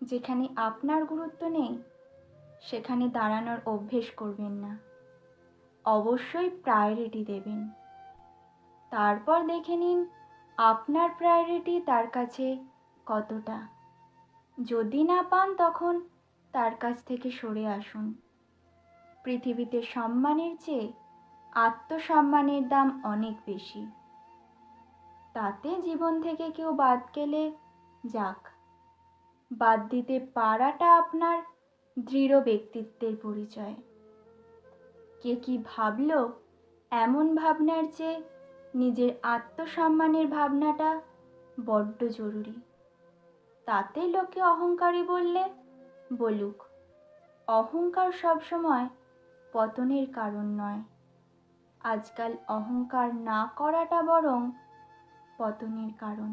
যেখানে আপনার গুরুত্ব নেই সেখানে দাঁড়ানোর অভ্যেস করবেন না। অবশ্যই প্রায়োরিটি দেবেন। তারপর দেখে নিন আপনার প্রায়োরিটি তার কাছে কতটা। যদি না পান তখন তার কাছ থেকে সরে আসুন। পৃথিবীতে সম্মানের চেয়ে আত্মসম্মানের দাম অনেক বেশি। তাতে জীবন থেকে কেউ বাদ গেলে যাক, বাদ দিতে পারাটা আপনার দৃঢ় ব্যক্তিত্বের পরিচয়। কে কি ভাবল এমন ভাবনার চেয়ে নিজের আত্মসম্মানের ভাবনাটা বড্ড জরুরি। তাতে লোকে অহংকারী বললে বলুক, অহংকার সবসময় পতনের কারণ নয়। আজকাল অহংকার না করাটা বরং পতনের কারণ।